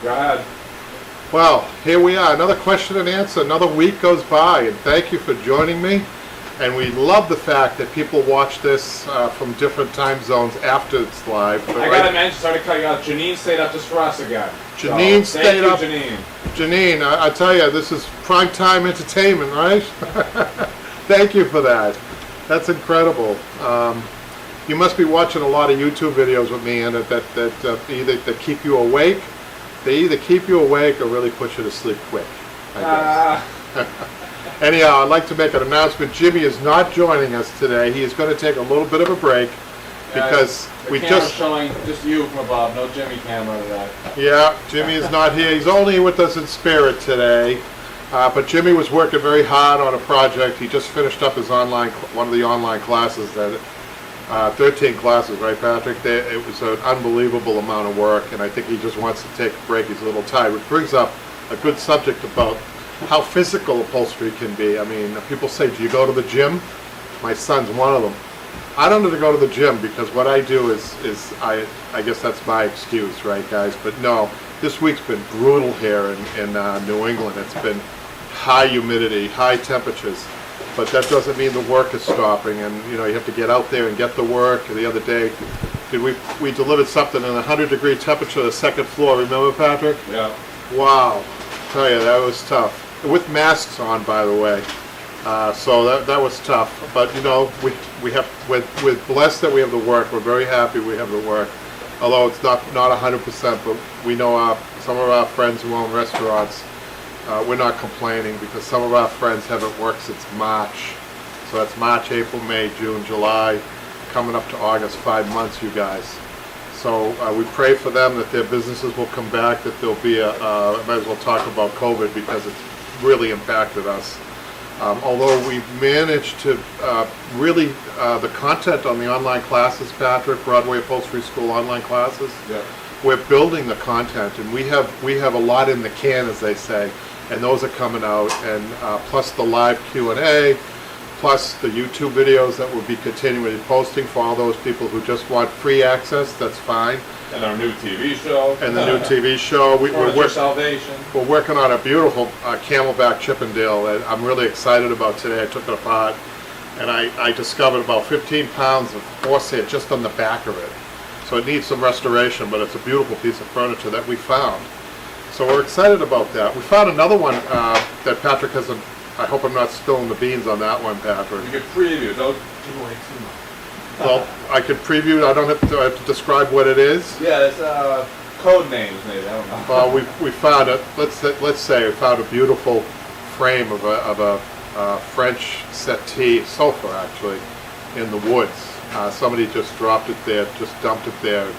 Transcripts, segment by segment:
Go ahead. Well, here we are, another question and answer. Another week goes by, and thank you for joining me. And we love the fact that people watch this from different time zones after it's live. I gotta mention, sorry to cut you off, Janine stayed up just for us again. Janine stayed up. Janine. Janine, I tell you, this is prime time entertainment, right? Thank you for that. That's incredible. You must be watching a lot of YouTube videos with me, and that keep you awake. They either keep you awake or really put you to sleep quick, I guess. Anyhow, I'd like to make an announcement. Jimmy is not joining us today. He is going to take a little bit of a break because we just showing just you from above, no Jimmy camera today. Yeah, Jimmy is not here. He's only with us in spirit today. But Jimmy was working very hard on a project. He just finished up his one of the online classes that. 13 classes, right, Patrick? It was an unbelievable amount of work, and I think he just wants to take a break. He's a little tired, which brings up a good subject about how physical upholstery can be. I mean, people say, do you go to the gym? My son's one of them. I don't need to go to the gym because what I do is I guess that's my excuse, right, guys? But no, this week's been brutal here in New England. It's been high humidity, high temperatures. But that doesn't mean the work is stopping, and you have to get out there and get the work. The other day, we delivered something in 100-degree temperature to the second floor. Remember, Patrick? Yeah. Wow, I tell you, that was tough. With masks on, by the way. So that was tough. But we're blessed that we have the work. We're very happy we have the work. Although it's not 100%, but we know some of our friends who own restaurants. We're not complaining because some of our friends haven't worked since March. So that's March, April, May, June, July, coming up to August, 5 months, you guys. So we pray for them that their businesses will come back, that there'll be I might as well talk about COVID because it's really impacted us. Although we've managed to really, the content on the online classes, Patrick, Broadway Upholstery School online classes, yeah. We're building the content, and we have a lot in the can, as they say. And those are coming out, and plus the live Q&A, plus the YouTube videos that we'll be continually posting for all those people who just want free access. That's fine. And our new TV show. And the new TV show. Salvation. We're working on a beautiful camelback Chippendale that I'm really excited about today. I took it apart, and I discovered about 15 pounds of horsehair just on the back of it. So it needs some restoration, but it's a beautiful piece of furniture that we found. So we're excited about that. We found another one that Patrick hasn't. I hope I'm not spilling the beans on that one, Patrick. You can preview. Don't give away too much. Well, I could preview. I don't have to describe what it is. Yeah, it's code names maybe. I don't know. Well, we found it. Let's say we found a beautiful frame of a French settee sofa, actually, in the woods. Somebody just dropped it there, just dumped it there.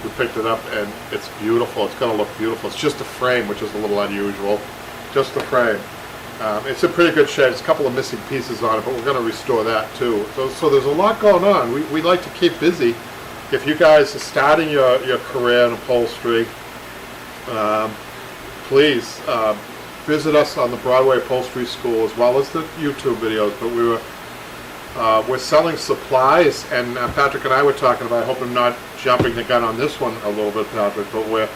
We picked it up, and it's beautiful. It's going to look beautiful. It's just a frame, which is a little unusual. Just a frame. It's in pretty good shape. There's a couple of missing pieces on it, but we're going to restore that too. So there's a lot going on. We like to keep busy. If you guys are starting your career in upholstery, please visit us on the Broadway Upholstery School as well as the YouTube videos. But we're selling supplies, and Patrick and I were talking about, I hope I'm not jumping the gun on this one a little bit, Patrick, but we're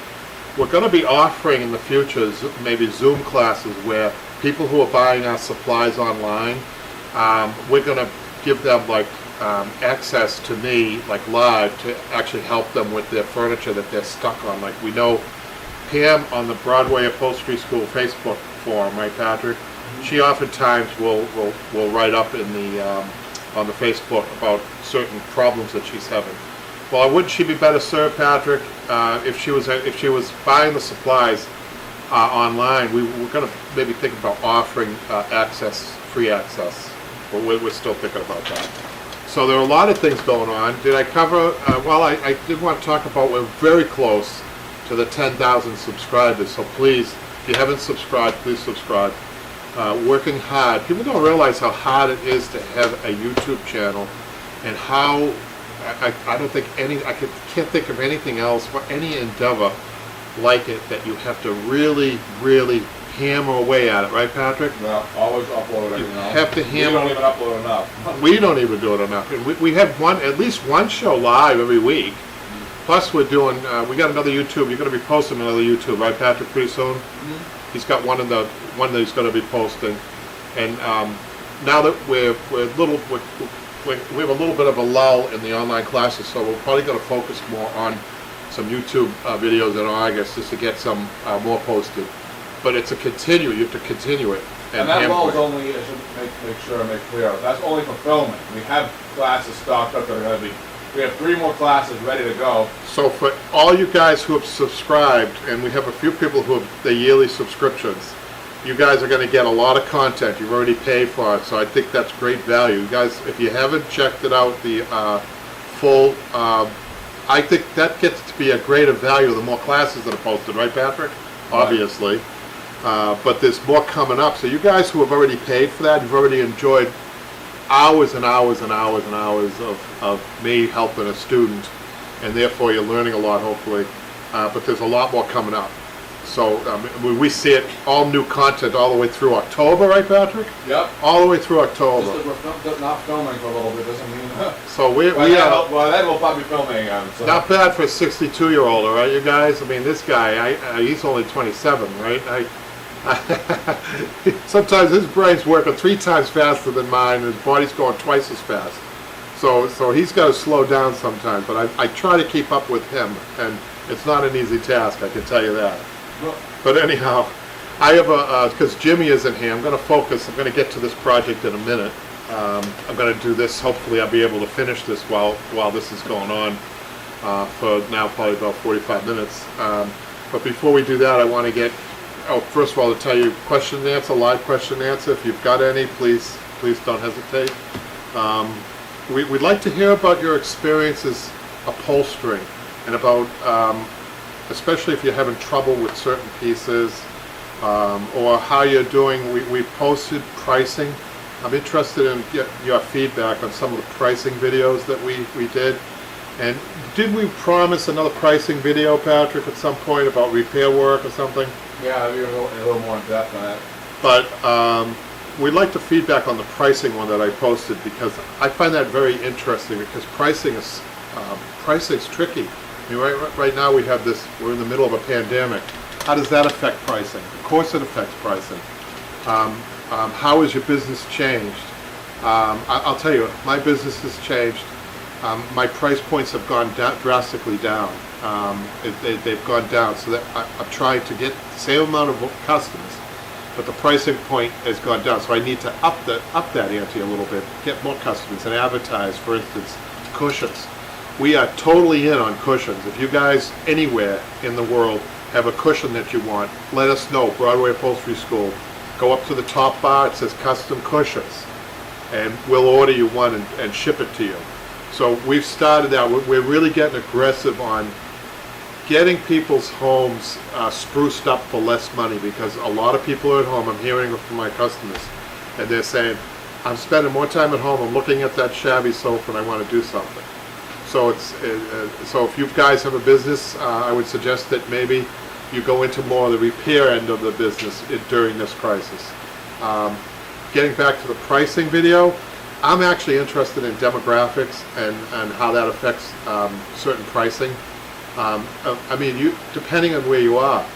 going to be offering in the future maybe Zoom classes where people who are buying our supplies online, we're going to give them access to me, live, to actually help them with their furniture that they're stuck on. Like we know Pam on the Broadway Upholstery School Facebook forum, right, Patrick? She oftentimes will write up in on the Facebook about certain problems that she's having. Well, wouldn't she be better served, Patrick, if she was buying the supplies online? We're going to maybe think about offering free access, but we're still thinking about that. So there are a lot of things going on. Did I cover? Well, I did want to talk about. We're very close to the 10,000 subscribers. So please, if you haven't subscribed, please subscribe. Working hard. People don't realize how hard it is to have a YouTube channel, and how I don't think can't think of anything else or any endeavor like it that you have to really, really hammer away at it, right, Patrick? Well, always uploading. You have to hammer. We don't even upload enough. We don't even do it enough, and we have at least one show live every week. Plus, we got another YouTube. You're going to be posting another YouTube, right, Patrick, pretty soon? Mm-hmm. He's got one that he's going to be posting, and now that we have a little bit of a lull in the online classes, so we're probably going to focus more on some YouTube videos in August just to get some more posted. But it's a continue. You have to continue it. And that lull is only, I should make clear, that's only for filming. We have classes stocked up that are going to be. We have 3 more classes ready to go. So for all you guys who have subscribed, and we have a few people who have the yearly subscriptions, you guys are going to get a lot of content. You've already paid for it, so I think that's great value. You guys, if you haven't checked it out, the full, I think that gets to be a greater value the more classes that are posted, right, Patrick? Right. Obviously. But there's more coming up. So you guys who have already paid for that, you've already enjoyed hours and hours and hours and hours of me helping a student, and therefore you're learning a lot, hopefully. But there's a lot more coming up. So we see it, all new content all the way through October, right, Patrick? Yep. All the way through October. Just that we're not filming for a little bit doesn't mean So then we'll probably be filming again. So. Not bad for a 62-year-old, all right, you guys? I mean, this guy, he's only 27, right? Sometimes his brain's working 3 times faster than mine, and his body's going twice as fast. So he's got to slow down sometimes, but I try to keep up with him, and it's not an easy task, I can tell you that. But anyhow, I have because Jimmy isn't here, I'm going to focus. I'm going to get to this project in a minute. I'm going to do this. Hopefully I'll be able to finish this while this is going on for now probably about 45 minutes. But before we do that, I want to get, first of all, to tell you question and answer, live question and answer. If you've got any, please don't hesitate. We'd like to hear about your experiences upholstering and about especially if you're having trouble with certain pieces, or how you're doing. We posted pricing. I'm interested in your feedback on some of the pricing videos that we did. And did we promise another pricing video, Patrick, at some point about repair work or something? Yeah, a little more in depth on that. But we'd like the feedback on the pricing one that I posted, because I find that very interesting, because pricing's tricky. I mean, right now we're in the middle of a pandemic. How does that affect pricing? Of course it affects pricing. How has your business changed? I'll tell you, my business has changed. My price points have gone drastically down. They've gone down, so that I'm trying to get the same amount of customers, but the pricing point has gone down. So I need to up that ante a little bit, get more customers, and advertise. For instance, cushions. We are totally in on cushions. If you guys anywhere in the world have a cushion that you want, let us know. Broadway Upholstery School. Go up to the top bar, it says custom cushions, and we'll order you one and ship it to you. So we've started out. We're really getting aggressive on getting people's homes spruced up for less money, because a lot of people are at home. I'm hearing from my customers, and they're saying, I'm spending more time at home, I'm looking at that shabby sofa, and I want to do something. So so if you guys have a business, I would suggest that maybe you go into more of the repair end of the business during this crisis. Getting back to the pricing video, I'm actually interested in demographics and how that affects certain pricing. I mean, depending on where you are,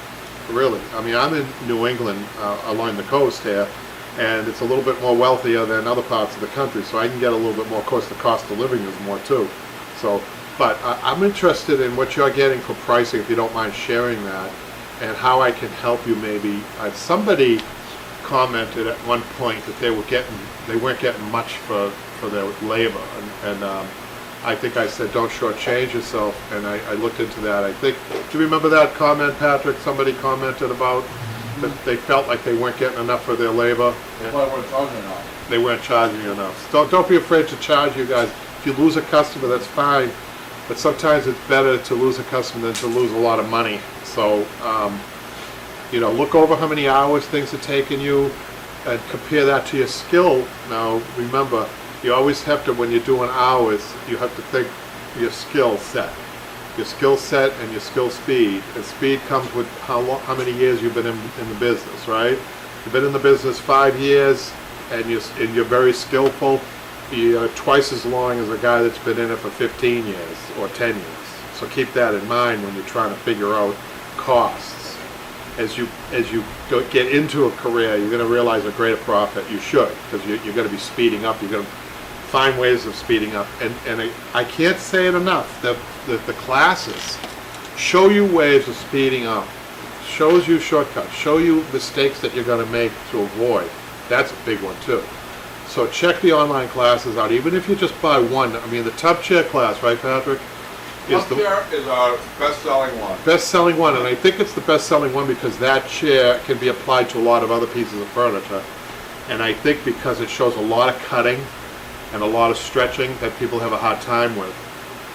really. I mean, I'm in New England, along the coast here, and it's a little bit more wealthier than other parts of the country, so I can get a little bit more. Of course, the cost of living is more too. So, but I'm interested in what you're getting for pricing, if you don't mind sharing that, and how I can help you maybe. Somebody commented at one point that they weren't getting much for their labor, and I think I said don't shortchange yourself, and I looked into that. I think, do you remember that comment, Patrick? Somebody commented about that they felt like they weren't getting enough for their labor. Well, they weren't charging enough. They weren't charging you enough. So don't be afraid to charge, you guys. If you lose a customer, that's fine, but sometimes it's better to lose a customer than to lose a lot of money. So, look over how many hours things are taking you and compare that to your skill. Now, remember, you always have to, when you're doing hours, you have to think your skill set. Your skill set and your skill speed. And speed comes with how many years you've been in the business, right? You've been in the business 5 years, and you're very skillful. You're twice as long as a guy that's been in it for 15 years or 10 years. So keep that in mind when you're trying to figure out costs. As you get into a career, you're going to realize a greater profit. You should, because you're going to be speeding up. You're going to find ways of speeding up. And I can't say it enough. The classes show you ways of speeding up. Shows you shortcuts. Show you mistakes that you're going to make to avoid. That's a big one too. So check the online classes out. Even if you just buy one. I mean, the tub chair class, right, Patrick? Tub chair is our best-selling one. Best-selling one, and I think it's the best-selling one because that chair can be applied to a lot of other pieces of furniture. And I think because it shows a lot of cutting and a lot of stretching that people have a hard time with.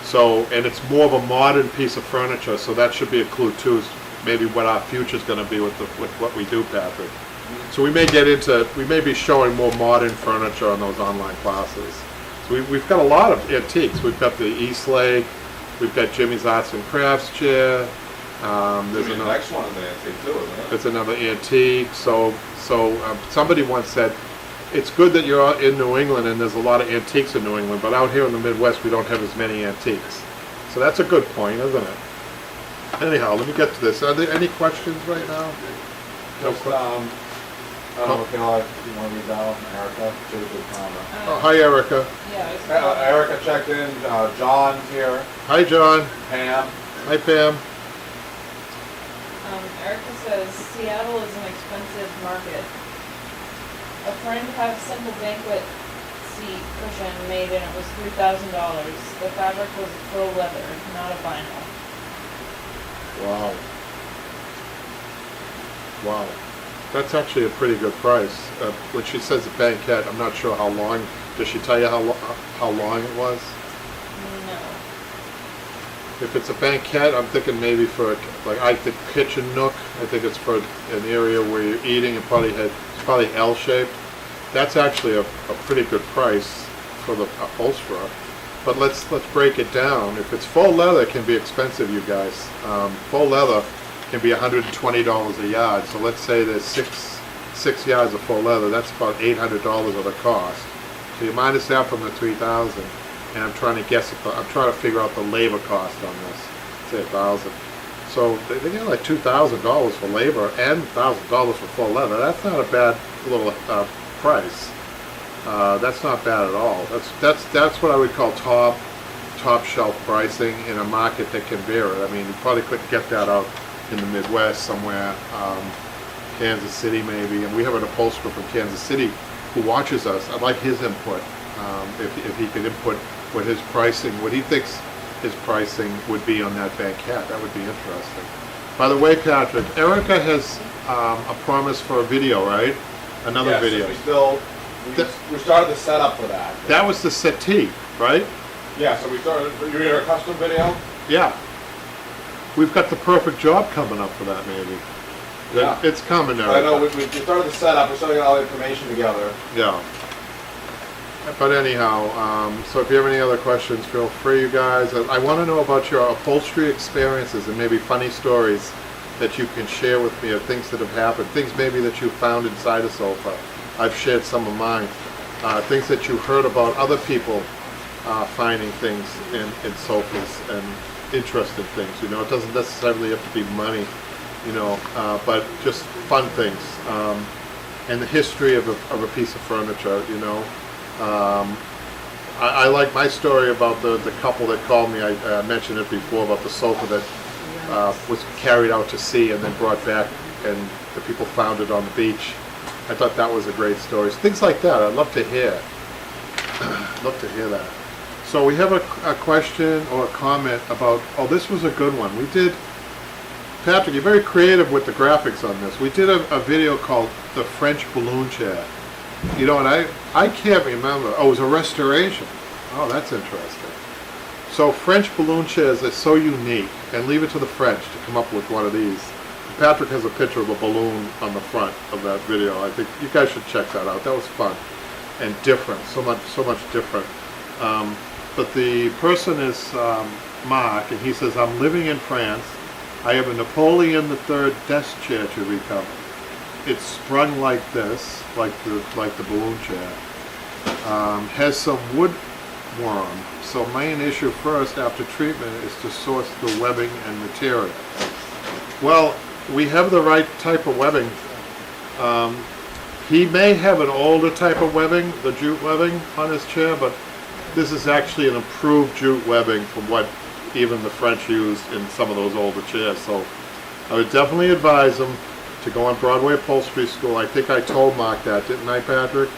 So, and it's more of a modern piece of furniture, so that should be a clue too, is maybe what our future's going to be with what we do, Patrick. So we may be showing more modern furniture on those online classes. So we've got a lot of antiques. We've got the Eastlake. We've got Jimmy's Arts and Crafts chair. There's The next one is an antique too, isn't it? It's another antique. So somebody once said, it's good that you're out in New England and there's a lot of antiques in New England, but out here in the Midwest we don't have as many antiques. So that's a good point, isn't it? Anyhow, let me get to this. Are there any questions right now? Just, I don't know if you want to read that one, Erica. She was a good comment. Oh, hi, Erica. Yeah, Erica checked in. John's here. Hi, John. Pam. Hi, Pam. Erica says Seattle is an expensive market. A friend had a simple banquet seat cushion made and it was $3,000. The fabric was faux leather, not a vinyl. Wow. Wow. That's actually a pretty good price. When she says a banquette, I'm not sure how long. Does she tell you how long it was? No. If it's a banquette, I'm thinking maybe for, like, I think kitchen nook. I think it's for an area where you're eating and it's probably L-shaped. That's actually a pretty good price for the upholsterer. But let's break it down. If it's faux leather, it can be expensive, you guys. Faux leather can be $120 a yard. So let's say there's six yards of faux leather. That's about $800 of the cost. So you minus that from the $3,000, and I'm trying to figure out the labor cost on this. Say $1,000. So they get like $2,000 for labor and $1,000 for faux leather. That's not a bad little price. That's not bad at all. That's what I would call top shelf pricing in a market that can vary. I mean, you probably couldn't get that out in the Midwest somewhere, Kansas City maybe, and we have an upholsterer from Kansas City who watches us. I'd like his input, if he could input what he thinks his pricing would be on that banquette. That would be interesting. By the way, Patrick, Erica has a promise for a video, right? Another video. We started the setup for that. That was the settee, right? Yeah, so we started, you mean our custom video? Yeah. We've got the perfect job coming up for that, maybe. Yeah. It's coming, Erica. I know, we started the setup, we're starting to get all the information together. Yeah. But anyhow, so if you have any other questions, feel free, you guys. I want to know about your upholstery experiences and maybe funny stories that you can share with me of things that have happened, things maybe that you found inside a sofa. I've shared some of mine. Things that you heard about other people finding things in sofas and interesting things. You know, it doesn't necessarily have to be money, you know, but just fun things. And the history of a piece of furniture, you know. I like my story about the couple that called me. I mentioned it before about the sofa that was carried out to sea and then brought back, and the people found it on the beach. I thought that was a great story. So things like that, I'd love to hear. Love to hear that. So we have a question or a comment about, oh, this was a good one. We did, Patrick, you're very creative with the graphics on this. We did a video called The French Balloon Chair. You know, and I can't remember. Oh, it was a restoration. Oh, that's interesting. So French balloon chairs are so unique, and leave it to the French to come up with one of these. Patrick has a picture of a balloon on the front of that video. I think you guys should check that out. That was fun and different, so much different. But the person is Mark, and he says, I'm living in France. I have a Napoleon III desk chair to recover. It's sprung like this, like the balloon chair. Has some wood worm. So main issue first after treatment is to source the webbing and material. Well, we have the right type of webbing. He may have an older type of webbing, the jute webbing on his chair, but this is actually an improved jute webbing from what even the French used in some of those older chairs. So I would definitely advise him to go on Broadway Upholstery School. I think I told Mark that, didn't I, Patrick?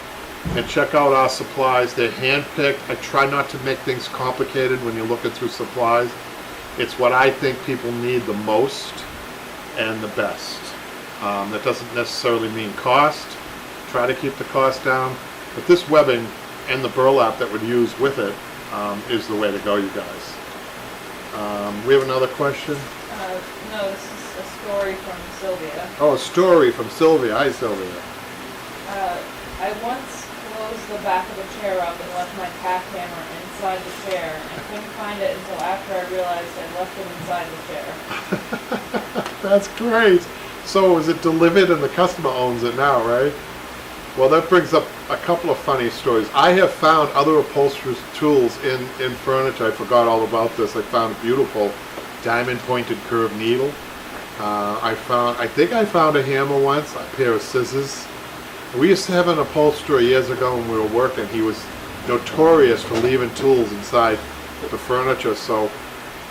And check out our supplies. They're hand-picked. I try not to make things complicated when you're looking through supplies. It's what I think people need the most and the best. That doesn't necessarily mean cost. Try to keep the cost down. But this webbing and the burlap that would use with it is the way to go, you guys. We have another question? No, this is a story from Sylvia. Oh, a story from Sylvia. Hi, Sylvia. I once closed the back of the chair up and left my tack hammer inside the chair and couldn't find it until after I realized I left it inside the chair. That's great. So is it delivered and the customer owns it now, right? Well, that brings up a couple of funny stories. I have found other upholsterer's tools in furniture. I forgot all about this. I found a beautiful diamond pointed curved needle. I think I found a hammer once, a pair of scissors. We used to have an upholsterer years ago when we were working. He was notorious for leaving tools inside the furniture. So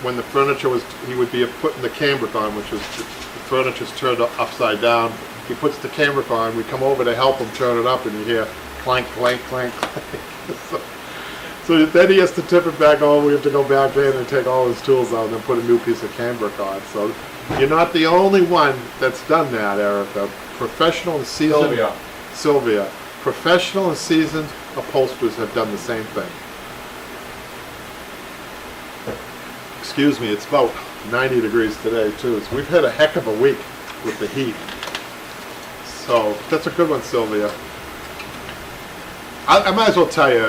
when the furniture was, he would be putting the cambric on, which was the furniture's turned upside down. He puts the cambric on, we come over to help him turn it up, and you hear clank, clank, clank, clank. So then he has to tip it back on. We have to go back in and take all his tools out and then put a new piece of cambric on. So you're not the only one that's done that, Erica. Professional and seasoned... Sylvia. Professional and seasoned upholsterers have done the same thing. Excuse me, it's about 90 degrees today, too. So we've had a heck of a week with the heat. So that's a good one, Sylvia. I might as well tell you,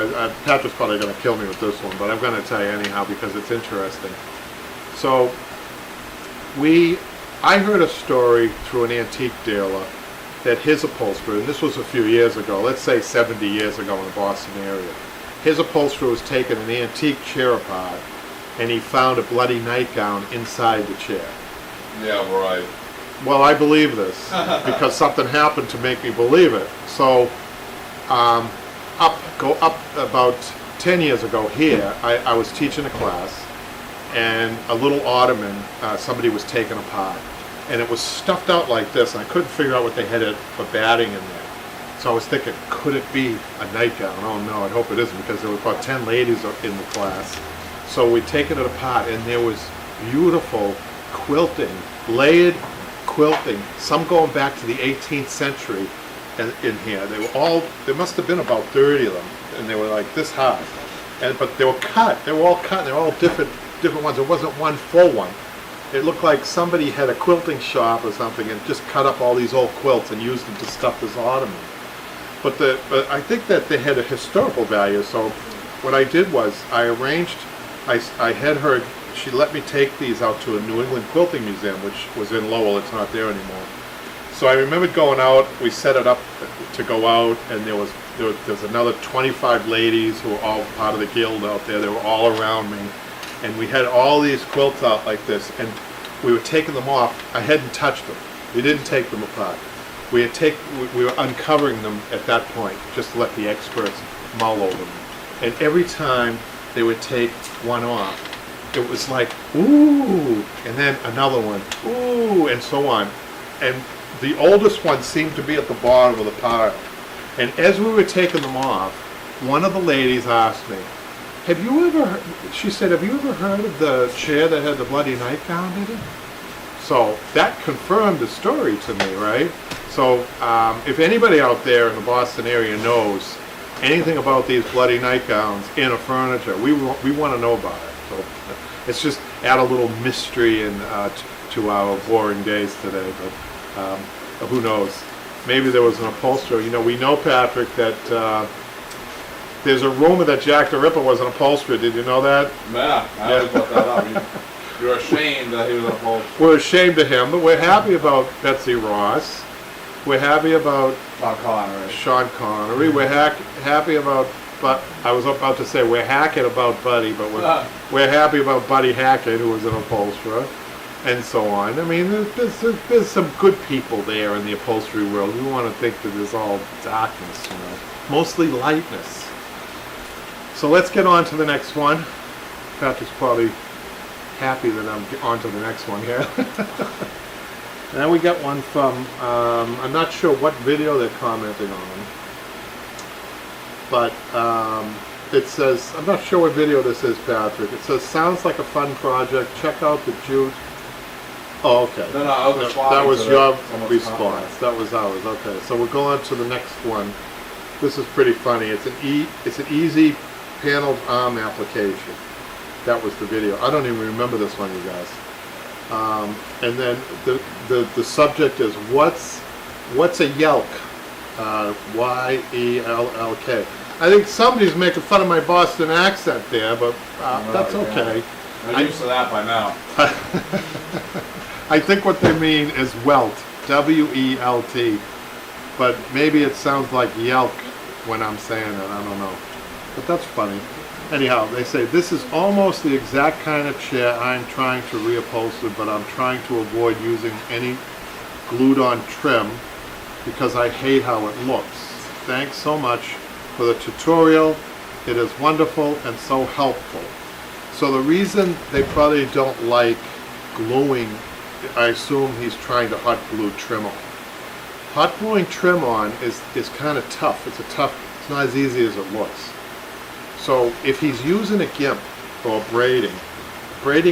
Patrick's probably going to kill me with this one, but I'm going to tell you anyhow because it's interesting. So I heard a story through an antique dealer that his upholsterer, and this was a few years ago, let's say 70 years ago in the Boston area, his upholsterer was taking an antique chair apart and he found a bloody nightgown inside the chair. Yeah, right. Well, I believe this because something happened to make me believe it. So, go up about 10 years ago here, I was teaching a class, and a little ottoman somebody was taking apart, and it was stuffed out like this, and I couldn't figure out what they had for batting in there. So I was thinking, could it be a nightgown? Oh no, I hope it isn't, because there were about 10 ladies in the class. So we'd taken it apart, and there was beautiful quilting, layered quilting, some going back to the 18th century in here. They were all, there must have been about 30 of them, and they were like this high. But they were cut, they were all cut, and they were all different ones. It wasn't one full one. It looked like somebody had a quilting shop or something and just cut up all these old quilts and used them to stuff this ottoman. But I think that they had a historical value, so what I did was I arranged, I had her, she let me take these out to a New England Quilting Museum, which was in Lowell. It's not there anymore. So I remember going out, we set it up to go out, and there was another 25 ladies who were all part of the guild out there. They were all around me. And we had all these quilts out like this, and we were taking them off. I hadn't touched them. We didn't take them apart. We were uncovering them at that point, just to let the experts mull over them. And every time they would take one off, it was like, ooh, and then another one, ooh, and so on. And the oldest one seemed to be at the bottom of the pile. And as we were taking them off, one of the ladies asked me, she said, have you ever heard of the chair that had the bloody nightgown in it? So that confirmed the story to me, right? So if anybody out there in the Boston area knows anything about these bloody nightgowns in a furniture, we want to know about it. So it's just add a little mystery to our boring days today, but who knows? Maybe there was an upholsterer. You know, we know, Patrick, that there's a rumor that Jack the Ripper was an upholsterer. Did you know that? Yeah, I always brought that up. You're ashamed that he was an upholsterer. We're ashamed of him, but we're happy about Betsy Ross. We're happy about Sean Connery. Sean Connery. We're happy about but I was about to say we're hacking about Buddy, but we're happy about Buddy Hackett, who was an upholsterer, and so on. I mean, there's some good people there in the upholstery world. We want to think that there's all darkness, you know, mostly lightness. So let's get on to the next one. Patrick's probably happy that I'm on to the next one here. Now we got one from, I'm not sure what video they're commenting on, but it says, I'm not sure what video this is, Patrick. It says, sounds like a fun project. Check out the Jude. Oh, okay. No, I was responding that was to your someone's response. comment. That was ours. Okay, so we'll go on to the next one. This is pretty funny. It's an easy paneled arm application. That was the video. I don't even remember this one, you guys. And then the subject is what's a yelk? Y-E-L-L-K. I think somebody's making fun of my Boston accent there, but that's okay. I'm used to that by now. I think what they mean is welt, W-E-L-T, but maybe it sounds like yelk when I'm saying it. I don't know, but that's funny. Anyhow, they say, this is almost the exact kind of chair I'm trying to reupholster, but I'm trying to avoid using any glued-on trim because I hate how it looks. Thanks so much for the tutorial. It is wonderful and so helpful. So the reason they probably don't like gluing, I assume he's trying to hot glue trim on. Hot gluing trim on is kind of tough. It's not as easy as it looks. So if he's using a gimp or braiding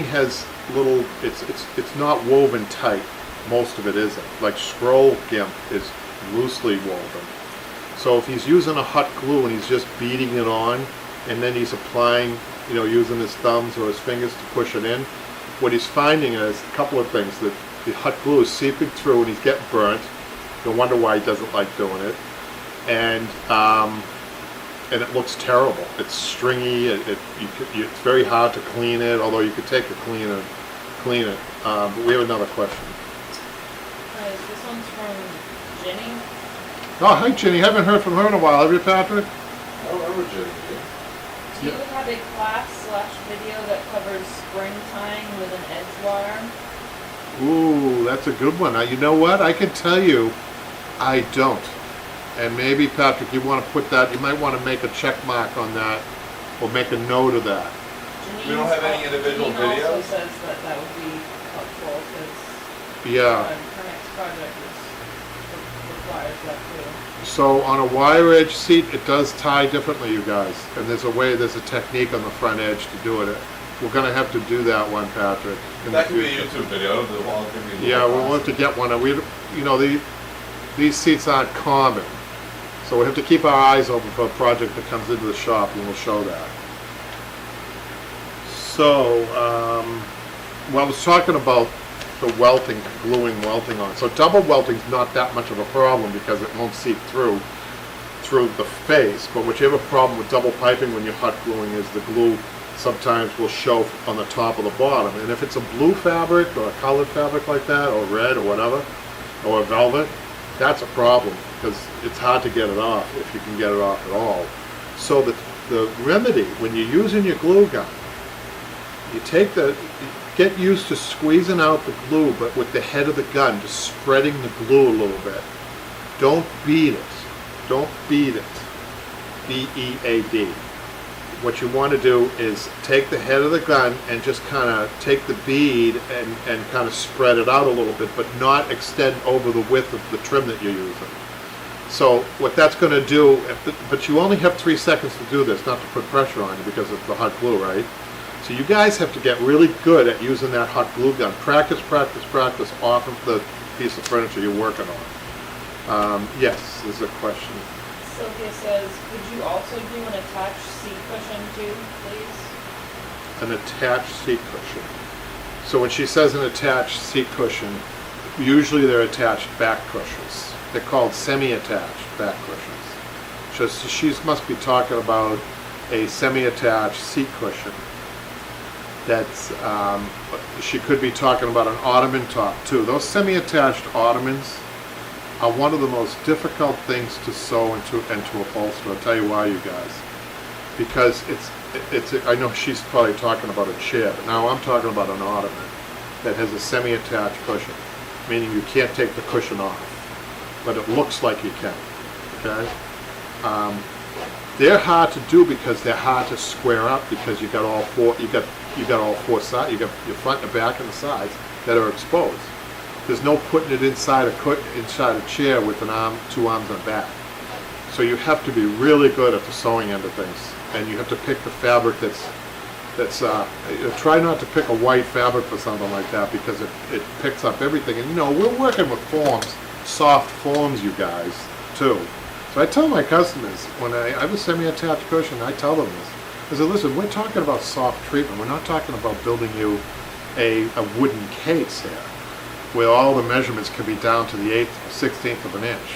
has little, it's not woven tight. Most of it isn't. Like scroll gimp is loosely woven. So if he's using a hot glue and he's just beating it on, and then he's applying, you know, using his thumbs or his fingers to push it in, what he's finding is a couple of things. That the hot glue is seeping through and he's getting burnt. No wonder why he doesn't like doing it. And it looks terrible. It's stringy. It's very hard to clean it. Although you could take a cleaner, clean it. But we have another question. This one's from Jenny. Oh, hi Jenny. Haven't heard from her in a while. Have you, Patrick? I remember Jenny. Do you have a class/video that covers spring tying with an edge wire? Ooh, that's a good one. Now, you know what? I can tell you, I don't. And maybe, Patrick, you want to put that, you might want to make a check mark on that, or make a note of that. We don't have any individual Janine videos? also says that would be helpful, because Yeah. her next project requires that too. So on a wire edge seat, it does tie differently, you guys. And there's a technique on the front edge to do it. We're going to have to do that one, Patrick. That could be a YouTube video. Yeah, we'll have to get one. These seats aren't common. So we have to keep our eyes open for a project that comes into the shop, and we'll show that. So, I was talking about the welting, gluing welting on. So double welting's not that much of a problem because it won't seep through the face. But what you have a problem with double piping when you're hot gluing is the glue sometimes will show on the top or the bottom. And if it's a blue fabric or a colored fabric like that, or red or whatever, or a velvet, that's a problem because it's hard to get it off if you can get it off at all. So the remedy, when you're using your glue gun, get used to squeezing out the glue, but with the head of the gun, just spreading the glue a little bit. Don't beat it. Don't beat it. B-E-A-D. What you want to do is take the head of the gun and just kind of take the bead and kind of spread it out a little bit, but not extend over the width of the trim that you're using. So what that's going to do, but you only have 3 seconds to do this, not to put pressure on you because of the hot glue, right? So you guys have to get really good at using that hot glue gun. Practice, practice, practice off of the piece of furniture you're working on. Yes, there's a question. Sylvia says, could you also do an attached seat cushion too, please? An attached seat cushion. So when she says an attached seat cushion, usually they're attached back cushions. They're called semi-attached back cushions. So she must be talking about a semi-attached seat cushion. That's, she could be talking about an ottoman top too. Those semi-attached ottomans are one of the most difficult things to sew and to upholster. I'll tell you why, you guys. because I know she's probably talking about a chair, but now I'm talking about an ottoman that has a semi-attached cushion, meaning you can't take the cushion off, but it looks like you can, okay? They're hard to do because they're hard to square up because you got all four sides, you got your front and the back and the sides that are exposed. There's no putting it inside a chair with two arms and a back. So you have to be really good at the sewing end of things, and you have to pick the fabric that's try not to pick a white fabric for something like that because it picks up everything. And we're working with forms, soft forms, you guys, too. So I tell my customers, when I have a semi-attached cushion, I tell them this. I said, listen, we're talking about soft treatment. We're not talking about building you a wooden case here, where all the measurements can be down to the 1/8 or 1/16 of an inch.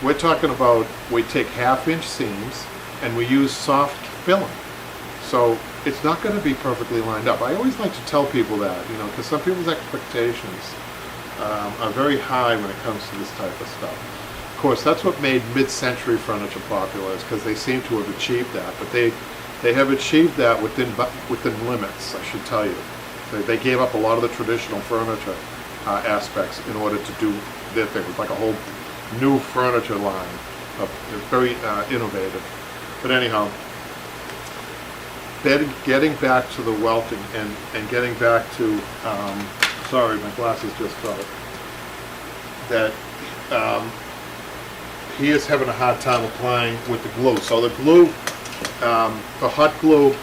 We're talking about, we take 1/2-inch seams and we use soft filling. So it's not going to be perfectly lined up. I always like to tell people that, because some people's expectations are very high when it comes to this type of stuff. Of course, that's what made mid-century furniture popular, is because they seem to have achieved that. But they have achieved that within limits, I should tell you. They gave up a lot of the traditional furniture aspects in order to do their thing. It was like a whole new furniture line, very innovative. But anyhow, getting back to the welting and getting back to, sorry, my glasses just fell, that he is having a hard time applying with the glue. So the glue, the hot glue,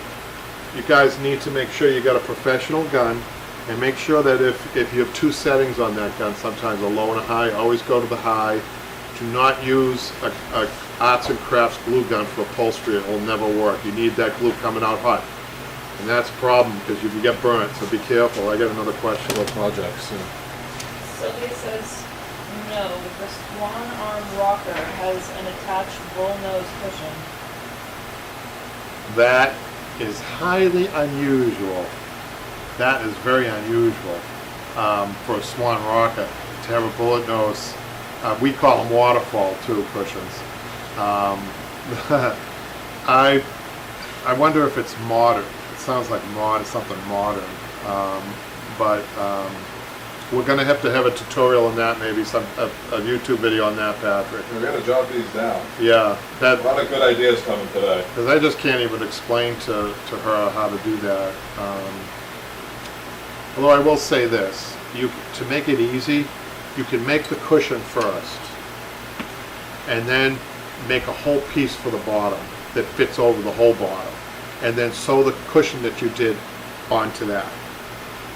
you guys need to make sure you got a professional gun, and make sure that if you have two settings on that gun, sometimes a low and a high, always go to the high. Do not use a arts and crafts glue gun for upholstery. It will never work. You need that glue coming out hot. And that's a problem because you can get burnt, so be careful. I got another question about projects. Sylvia says, no, the Swan Arm rocker has an attached bull nose cushion. That is highly unusual. That is very unusual for a Swan rocker to have a bullet nose. We call them waterfall too cushions. I wonder if it's modern. It sounds like something modern. But we're going to have a tutorial on that, maybe a YouTube video on that, Patrick. We're going to jot these down. Yeah. A lot of good ideas coming today. Because I just can't even explain to her how to do that. Although I will say this, to make it easy, you can make the cushion first, and then make a whole piece for the bottom that fits over the whole bottom, and then sew the cushion that you did onto that.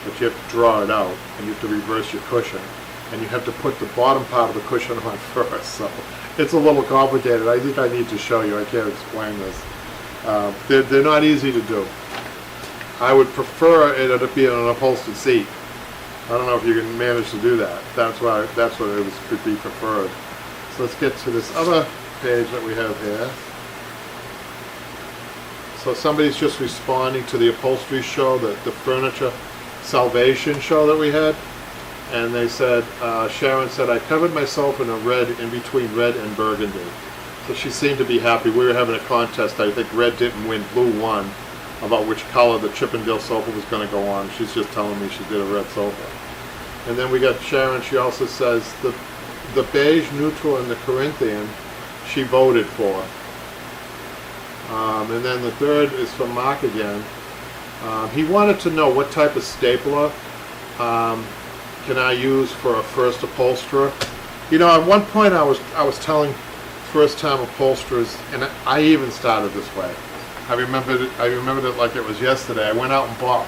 But you have to draw it out, and you have to reverse your cushion, and you have to put the bottom part of the cushion on first. So it's a little complicated. I think I need to show you. I can't explain this. They're not easy to do. I would prefer it to be on an upholstered seat. I don't know if you can manage to do that. That's what could be preferred. So let's get to this other page that we have here. So somebody's just responding to the upholstery show, the furniture salvation show that we had, and they said, Sharon said, I covered myself in a red, in between red and burgundy. So she seemed to be happy. We were having a contest. I think red didn't win, blue won, about which color the Chippendale sofa was going to go on. She's just telling me she did a red sofa. And then we got Sharon. She also says the beige, neutral, and the Corinthian she voted for. And then the third is from Mark again. He wanted to know what type of stapler can I use for a first upholsterer. At one point I was telling first-time upholsterers, and I even started this way. I remembered it like it was yesterday. I went out and bought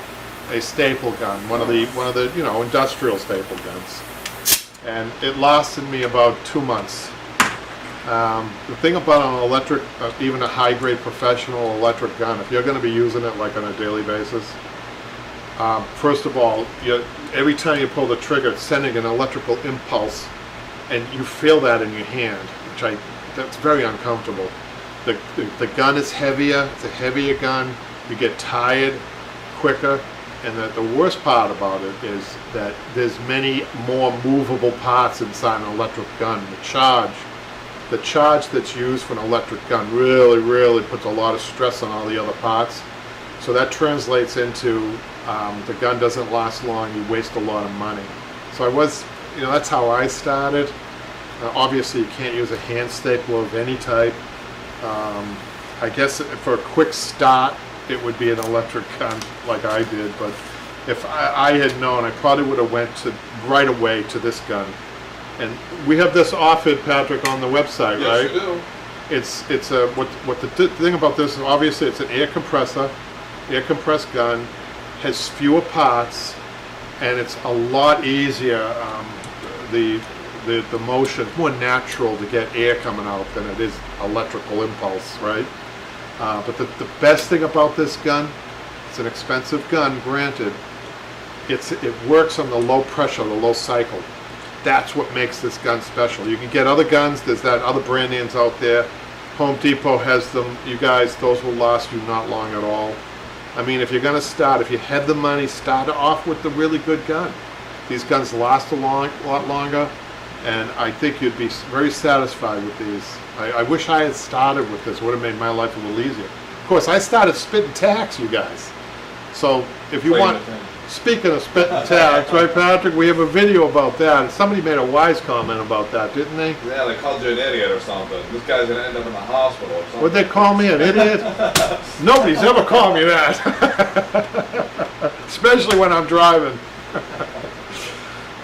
a staple gun, one of the industrial staple guns, and it lasted me about 2 months. The thing about an electric, even a high-grade professional electric gun, if you're going to be using it like on a daily basis, first of all, every time you pull the trigger, it's sending an electrical impulse, and you feel that in your hand, that's very uncomfortable. The gun is heavier, it's a heavier gun, you get tired quicker, and the worst part about it is that there's many more movable parts inside an electric gun. The charge the charge that's used for an electric gun really puts a lot of stress on all the other parts. So that translates into the gun doesn't last long, you waste a lot of money. So I was, that's how I started. Obviously you can't use a hand stapler of any type. I guess for a quick start it would be an electric gun like I did, but if I had known, I probably would have went to right away to this gun. And we have this offered, Patrick, on the website, Yes, right? you do. It's a what the thing about this is obviously it's an air compressed gun, has fewer parts, and it's a lot easier. The motion more natural to get air coming out than it is electrical impulse, right? But the best thing about this gun, it's an expensive gun, granted. It works on the low pressure, the low cycle. That's what makes this gun special. You can get other guns. There's that other brand names out there. Home Depot has them. You guys, those will last you not long at all. I mean, if you're going to start, if you had the money, start off with the really good gun. These guns last a lot longer, and I think you'd be very satisfied with these. I wish I had started with this. It would have made my life a little easier. Of course, I started spitting tacks, you guys. So if you want... Speaking of spit and tax, right, Patrick? We have a video about that. Somebody made a wise comment about that, didn't they? Yeah, they called you an idiot or something. This guy's gonna end up in the hospital or something. Would they call me an idiot? Nobody's ever called me that. Especially when I'm driving.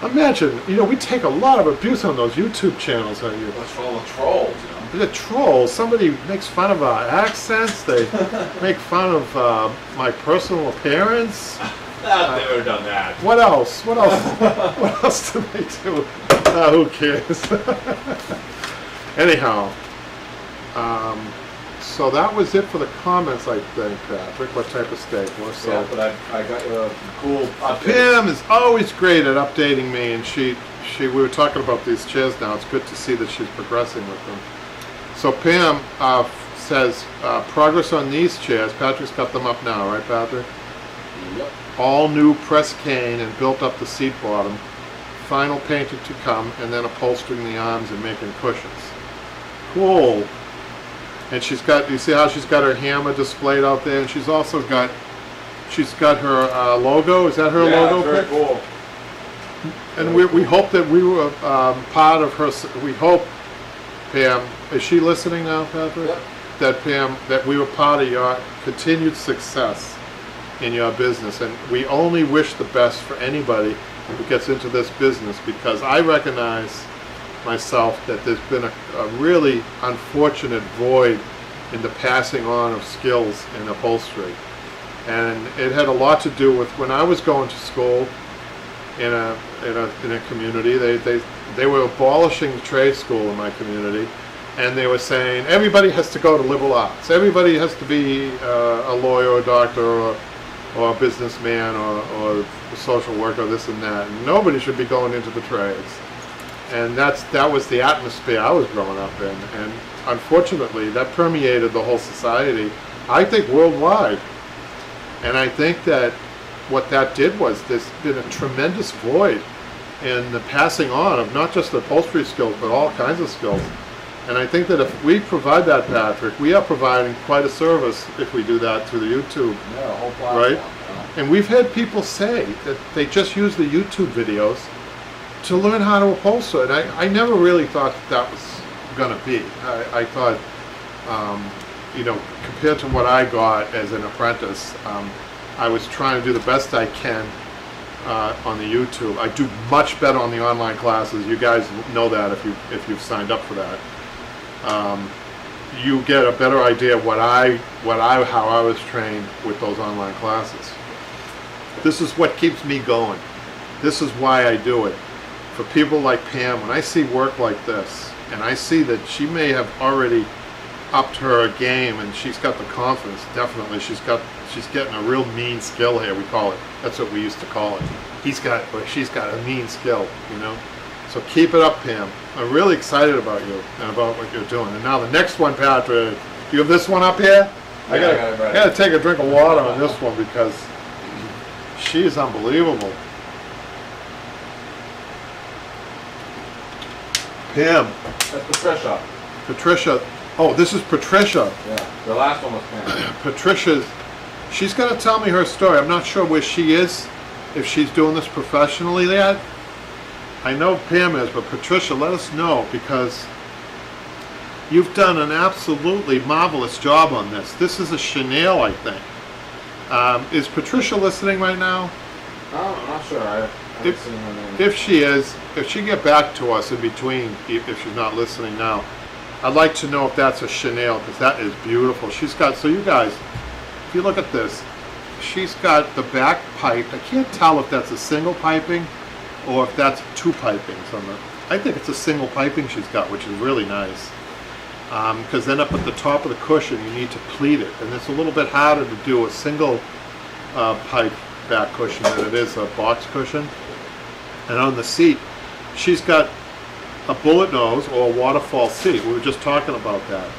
Imagine, we take a lot of abuse on those YouTube channels. What's wrong with trolls, The trolls. Somebody makes fun of our accents. They make fun of my personal appearance. I've never done that. What else? What else do they do? Who cares? Anyhow, so that was it for the comments, I think, Patrick. What type of steak was so? Yeah, but I got you a cool update. Pam is always great at updating me, and we were talking about these chairs now. It's good to see that she's progressing with them. So Pam says progress on these chairs. Patrick's got them up now, right, Patrick? Yep. All new press cane and built up the seat bottom. Final painting to come, and then upholstering the arms and making cushions. Cool. And she's got, you see how she's got her hammer displayed out there, and she's also got, her logo. Is that her logo? Yeah, very cool. And we hope that we were part of her. We hope, Pam, is she listening now, Patrick? Yep. That Pam, that we were part of your continued success in your business, and we only wish the best for anybody who gets into this business, because I recognize myself that there's been a really unfortunate void in the passing on of skills in upholstery, and it had a lot to do with when I was going to school in a community. They were abolishing the trade school in my community, and they were saying everybody has to go to liberal arts, everybody has to be a lawyer or a doctor or a businessman or a social worker, this and that. And nobody should be going into the trades. And that was the atmosphere I was growing up in. And unfortunately, that permeated the whole society, I think worldwide. And I think that what that did was there's been a tremendous void in the passing on of not just the upholstery skills, but all kinds of skills. And I think that if we provide that, Patrick, we are providing quite a service if we do that through the YouTube. Yeah, a whole platform. Right? And we've had people say that they just use the YouTube videos to learn how to upholster. And I never really thought that was going to be. I thought, compared to what I got as an apprentice, I was trying to do the best I can on the YouTube. I do much better on the online classes. You guys know that if you've signed up for that. You get a better idea of how I was trained with those online classes. This is what keeps me going. This is why I do it. For people like Pam, when I see work like this, and I see that she may have already upped her game and she's got the confidence, definitely she's getting a real mean skill here, we call it. That's what we used to call it. She's got a mean skill, So keep it up, Pam. I'm really excited about you and about what you're doing. And now the next one, Patrick, you have this one up here? I gotta take a drink of water on this one because she is unbelievable. Pam. That's the fresh up. Patricia, oh, this is Patricia. Yeah, the last one was Pam. Patricia's, she's going to tell me her story. I'm not sure where she is, if she's doing this professionally yet. I know Pam is, but Patricia, let us know, because you've done an absolutely marvelous job on this. This is a chenille, I think. Is Patricia listening right now? Oh, I'm not sure. I haven't seen her name. If she is, if she get back to us in between, if she's not listening now, I'd like to know if that's a chenille, because that is beautiful. She's got, so you guys, if you look at this, she's got the back pipe. I can't tell if that's a single piping or if that's two pipings on the, I think it's a single piping she's got, which is really nice. Because then up at the top of the cushion, you need to pleat it, and it's a little bit harder to do a single pipe back cushion than it is a box cushion. And on the seat, she's got a bullet nose or a waterfall seat. We were just talking about that.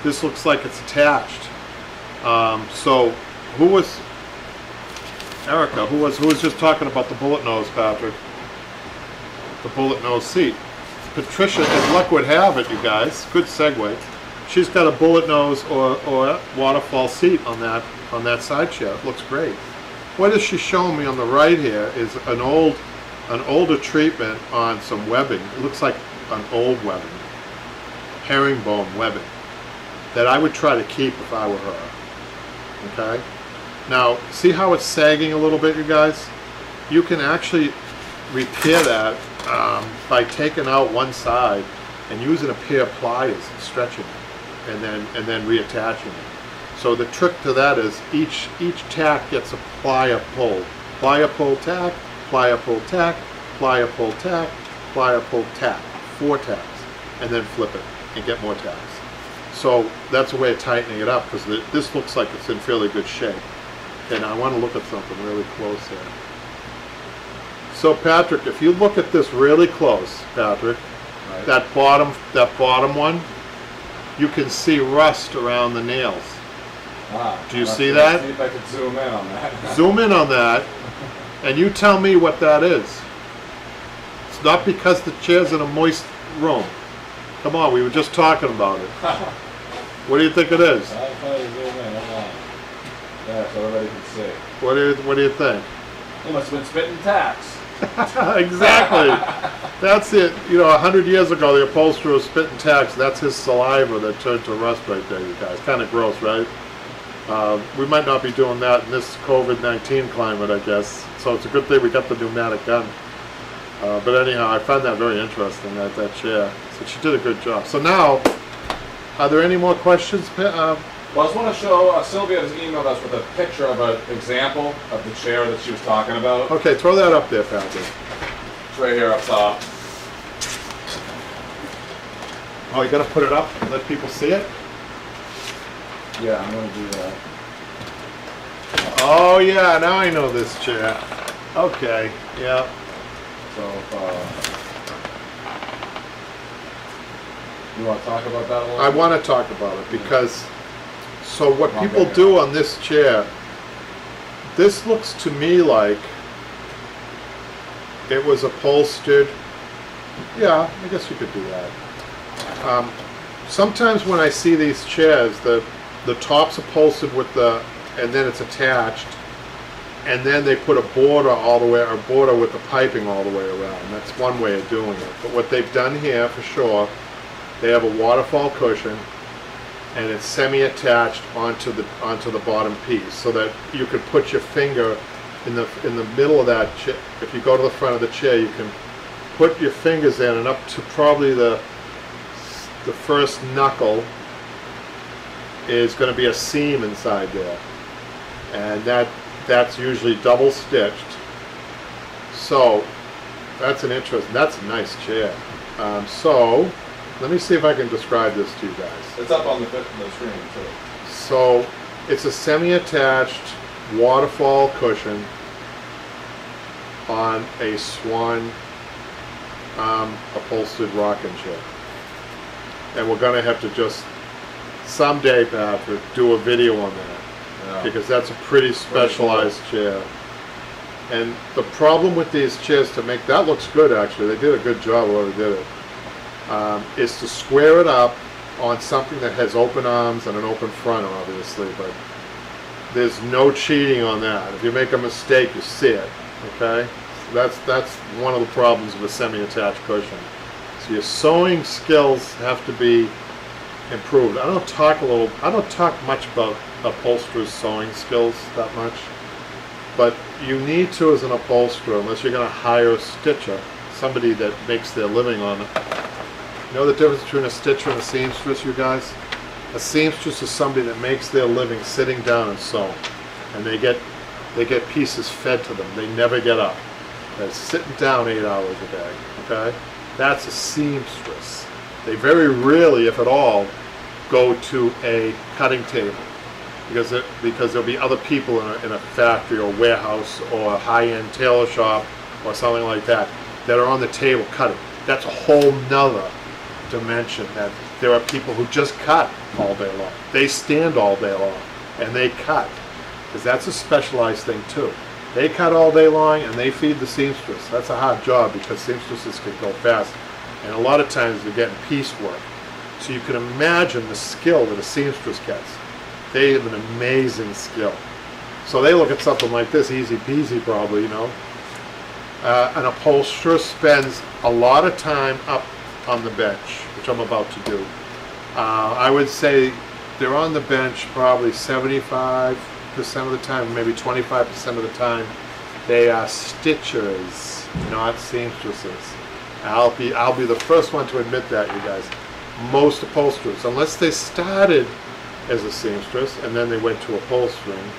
This looks like it's attached. So who was Erica? Who was just talking about the bullet nose, Patrick? The bullet nose seat. Patricia, as luck would have it, you guys, good segue. She's got a bullet nose or waterfall seat on that side chair. It looks great. What is she showing me on the right here is an older treatment on some webbing. It looks like an old webbing, herringbone webbing, that I would try to keep if I were her. Okay? Now, see how it's sagging a little bit, you guys? You can actually repair that by taking out one side and using a pair of pliers and stretching it, and then reattaching it. So the trick to that is each tack gets a plier pull tack, plier pull tack, plier pull tack, plier pull tack, 4 tacks, and then flip it and get more tacks. So that's a way of tightening it up, because this looks like it's in fairly good shape. And I want to look at something really close here. So Patrick, if you look at this really close, Patrick, Right. that bottom one, you can see rust around the nails. Do you see that? See if I can zoom in on that. Zoom in on that, and you tell me what that is. It's not because the chair's in a moist room. Come on, we were just talking about it. What do you think it is? I'll try to zoom in. Hold on. Yeah, so everybody can see. What do you think? He must have been spitting tacks. Exactly. That's it. 100 years ago, the upholsterer was spitting tacks. That's his saliva that turned to rust right there, you guys. Kind of gross, right? We might not be doing that in this COVID-19 climate, I guess. So it's a good thing we got the pneumatic gun. But anyhow, I found that very interesting, that chair. So she did a good job. So now, are there any more questions? Well, I just want to show, Sylvia has emailed us with a picture of an example of the chair that she was talking about. Okay, throw that up there, Patrick. It's right here up top. Oh, you gotta put it up and let people see it? Yeah, I'm going to do that. Oh yeah, now I know this chair. Okay, yeah. So, you want to talk about that a little? I want to talk about it because, so what people do on this chair, this looks to me like it was upholstered. Yeah, I guess you could do that. Sometimes when I see these chairs, the top's upholstered with and then it's attached, and then they put a border all the way, or border with the piping all the way around. That's one way of doing it. But what they've done here, for sure, they have a waterfall cushion, and it's semi-attached onto the bottom piece, so that you could put your finger in the middle of that chair. If you go to the front of the chair, you can put your fingers in, and up to probably the first knuckle is going to be a seam inside there, and that's usually double stitched. So that's a nice chair. So let me see if I can describe this to you guys. It's up on the screen too. So it's a semi-attached waterfall cushion on a swan upholstered rocking chair. And we're going to have to just someday, Patrick, do a video on that. Yeah. Because that's a pretty specialized chair. And the problem with these chairs, to make that looks good actually, they did a good job whoever did it, is to square it up on something that has open arms and an open front, obviously, but there's no cheating on that. If you make a mistake, you see it, okay? So that's one of the problems of a semi-attached cushion. So your sewing skills have to be improved. I don't talk much about upholsterers' sewing skills that much, but you need to as an upholsterer, unless you're going to hire a stitcher, somebody that makes their living on it. You know the difference between a stitcher and a seamstress, you guys? A seamstress is somebody that makes their living sitting down and sewing, and they get pieces fed to them. They never get up. They're sitting down 8 hours a day. Okay, that's a seamstress. They very rarely, if at all, go to a cutting table because there'll be other people in a factory or warehouse or a high-end tailor shop or something like that that are on the table cutting. That's a whole nother dimension. That there are people who just cut all day long. They stand all day long and they cut, because that's a specialized thing too. They cut all day long and they feed the seamstress. That's a hard job because seamstresses can go fast, and a lot of times they're getting piecework. So you can imagine the skill that a seamstress gets. They have an amazing skill. So they look at something like this, easy peasy probably, you know. An upholsterer spends a lot of time up on the bench, which I'm about to do. I would say they're on the bench probably 75% of the time, maybe 25% of the time. They are stitchers, not seamstresses. I'll be the first one to admit that, you guys. Most upholsterers, unless they started as a seamstress and then they went to upholstering,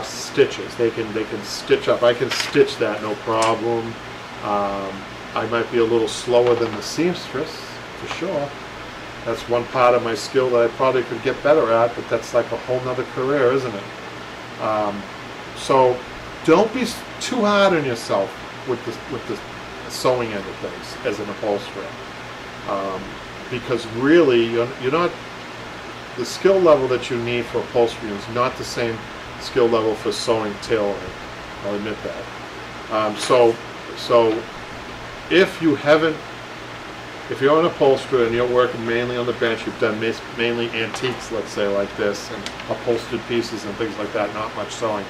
stitches. They can stitch up. I can stitch that no problem. I might be a little slower than the seamstress, for sure. That's one part of my skill that I probably could get better at, but that's like a whole nother career, isn't it? So don't be too hard on yourself with the sewing end of things as an upholsterer, because really you're not, the skill level that you need for upholstery is not the same skill level for sewing tailoring. I'll admit that. So if you're an upholsterer and you're working mainly on the bench, you've done mainly antiques, let's say, like this, and upholstered pieces and things like that, not much sewing,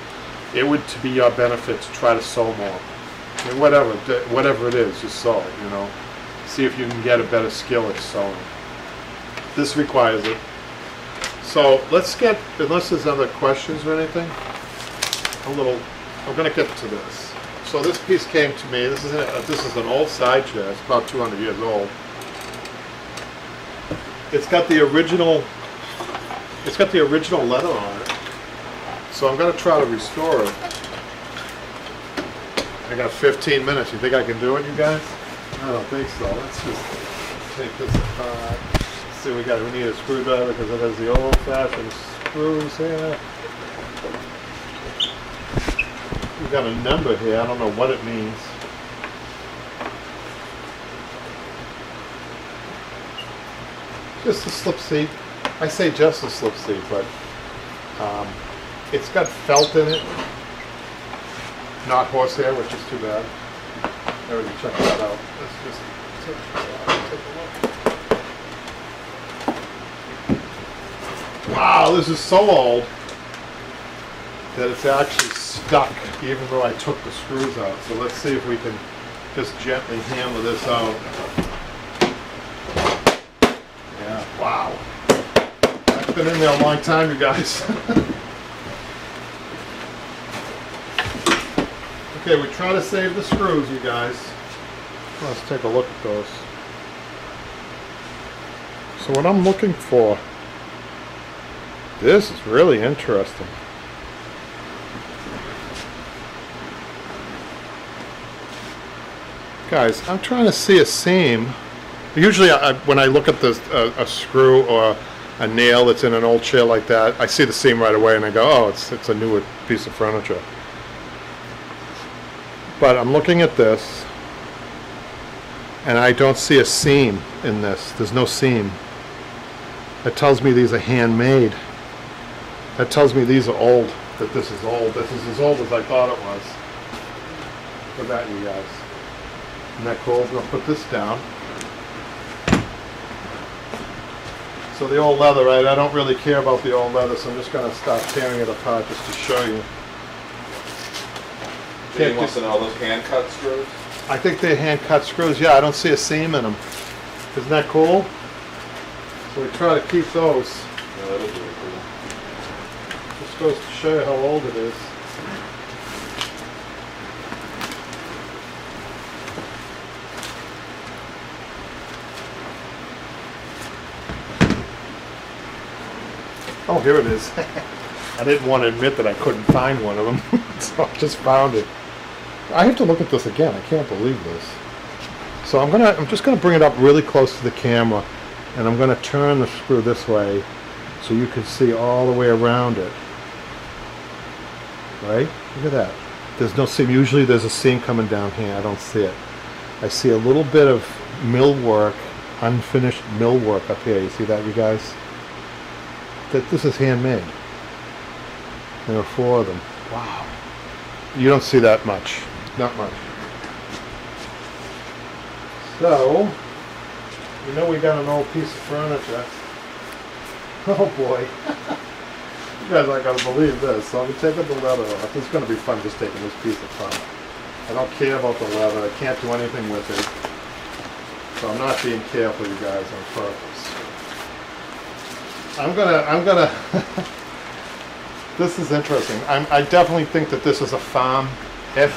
it would to be your benefit to try to sew more. I mean, whatever it is, just sew it, you know. See if you can get a better skill at sewing. This requires it. So let's get, unless there's other questions or anything, I'm going to get to this. So this piece came to me. This is an old side chair. It's about 200 years old. It's got the original leather on it. So I'm going to try to restore it. I got 15 minutes. You think I can do it, you guys? I don't think so. Let's just take this apart. Let's see, we need a screwdriver because it has the old-fashioned screws here. We've got a number here. I don't know what it means. Just a slip seat. I say just a slip seat, but it's got felt in it. Not horsehair, which is too bad. I already checked that out. Let's just take a look. Wow, this is so old that it's actually stuck, even though I took the screws out. So let's see if we can just gently hammer this out. Yeah, wow. That's been in there a long time, you guys. Okay, we try to save the screws, you guys. Let's take a look at those. So what I'm looking for, this is really interesting. Guys, I'm trying to see a seam. Usually when I look at a screw or a nail that's in an old chair like that, I see the seam right away and I go, oh, it's a newer piece of furniture. But I'm looking at this and I don't see a seam in this. There's no seam. That tells me these are handmade. That tells me these are old, that this is old. This is as old as I thought it was. Look at that, you guys. Isn't that cool? I'm going to put this down. So the old leather, right? I don't really care about the old leather, so I'm just going to start tearing it apart just to show you. Jane wants to know those hand cut screws. I think they're hand-cut screws. Yeah, I don't see a seam in them. Isn't that cool? So we try to keep those. Yeah, that is really cool. Just goes to show you how old it is. Oh, here it is. I didn't want to admit that I couldn't find one of them, so I just found it. I have to look at this again. I can't believe this. So I'm just gonna bring it up really close to the camera, and I'm gonna turn the screw this way so you can see all the way around it. Right? Look at that. There's no seam. Usually there's a seam coming down here. I don't see it. I see a little bit of millwork, unfinished millwork up here. You see that, you guys? This is handmade. There are 4 of them. Wow. You don't see that much. Not much. So, you know we got an old piece of furniture. Oh boy. You guys aren't going to believe this. So I'm taking the leather off. This is going to be fun just taking this piece apart. I don't care about the leather. I can't do anything with it. So I'm not being careful, you guys, on purpose. I'm gonna this is interesting. I definitely think that this is a farm. I